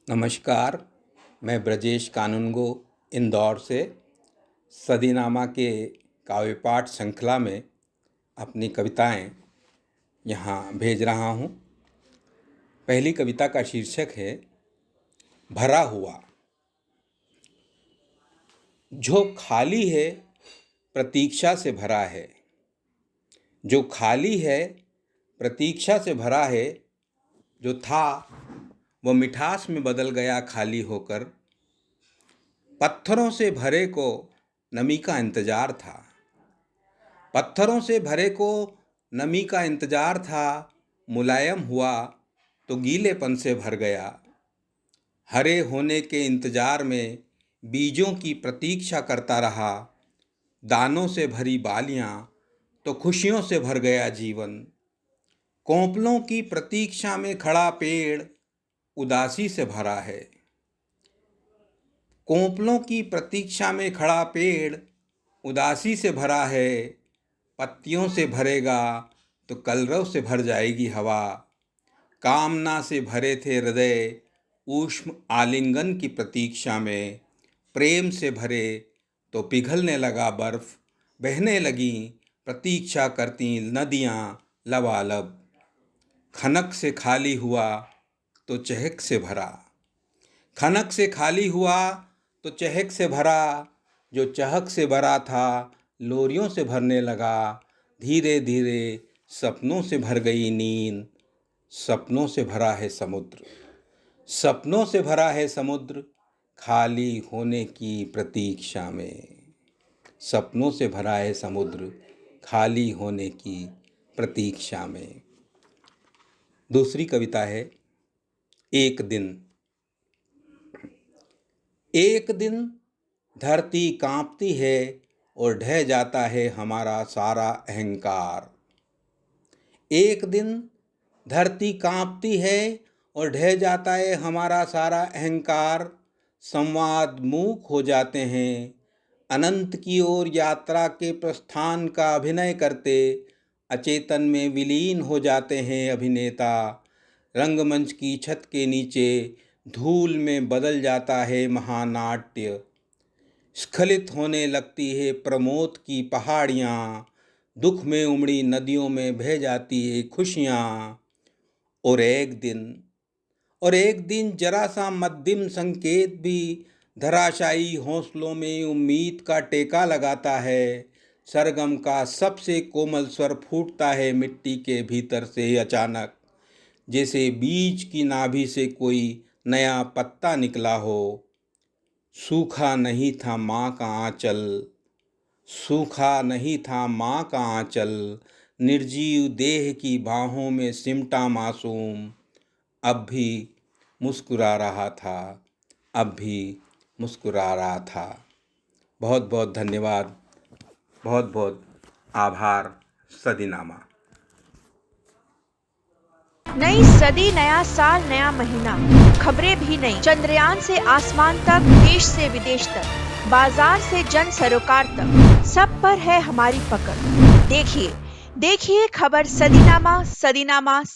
नमस्कार। मैं ब्रजेश कानूनगो इंदौर से सदीनामा के काव्य पाठ श्रृंखला में अपनी कविताएं यहाँ भेज रहा हूँ। पहली कविता का शीर्षक है भरा हुआ। जो खाली है प्रतीक्षा से भरा है, जो खाली है प्रतीक्षा से भरा है। जो था वो मिठास में बदल गया खाली होकर। पत्थरों से भरे को नमी का इंतजार था, पत्थरों से भरे को नमी का इंतजार था। मुलायम हुआ तो गीलेपन से भर गया। हरे होने के इंतजार में बीजों की प्रतीक्षा करता रहा। दानों से भरी बालियां तो खुशियों से भर गया जीवन। कोंपलों की प्रतीक्षा में खड़ा पेड़ उदासी से भरा है। कोंपलों की प्रतीक्षा में खड़ा पेड़ उदासी से भरा है। पत्तियों से भरेगा तो कलरव से भर जाएगी हवा। कामना से भरे थे हृदय ऊष्म आलिंगन की प्रतीक्षा में। प्रेम से भरे तो पिघलने लगा बर्फ, बहने लगी प्रतीक्षा करती नदियाँ लबालब। खनक से खाली हुआ तो चहक से भरा, खनक से खाली हुआ तो चहक से भरा। जो चहक से भरा था लोरियों से भरने लगा। धीरे धीरे सपनों से भर गई नींद। सपनों से भरा है समुद्र, सपनों से भरा है समुद्र खाली होने की प्रतीक्षा में। सपनों से भरा है समुद्र खाली होने की प्रतीक्षा में। दूसरी कविता है एक दिन। एक दिन धरती कांपती है और ढह जाता है हमारा सारा अहंकार। एक दिन धरती कांपती है और ढह जाता है हमारा सारा अहंकार। संवाद मूक हो जाते हैं, अनंत की ओर यात्रा के प्रस्थान का अभिनय करते। अचेतन में विलीन हो जाते हैं अभिनेता। रंगमंच की छत के नीचे धूल में बदल जाता है महानाट्य। स्खलित होने लगती है प्रमोद की पहाड़ियाँ। दुख में उमड़ी नदियों में बह जाती है खुशियाँ। और एक दिन जरा सा मध्यम संकेत भी धराशायी हौसलों में उम्मीद का टेका लगाता है। सरगम का सबसे कोमल स्वर फूटता है मिट्टी के भीतर से अचानक, जैसे बीज की नाभि से कोई नया पत्ता निकला हो। सूखा नहीं था माँ का आंचल, सूखा नहीं था माँ का आंचल। निर्जीव देह की बाहों में सिमटा मासूम अब भी मुस्कुरा रहा था, अब भी मुस्कुरा रहा था। बहुत बहुत धन्यवाद, बहुत बहुत आभार। सदीनामा। नई सदी, नया साल, नया महीना, खबरें भी नई। चंद्रयान से आसमान तक, देश से विदेश तक, बाजार से जन सरोकार तक, सब पर है हमारी पकड़। देखिए खबर सदीनामा, सदीनामा।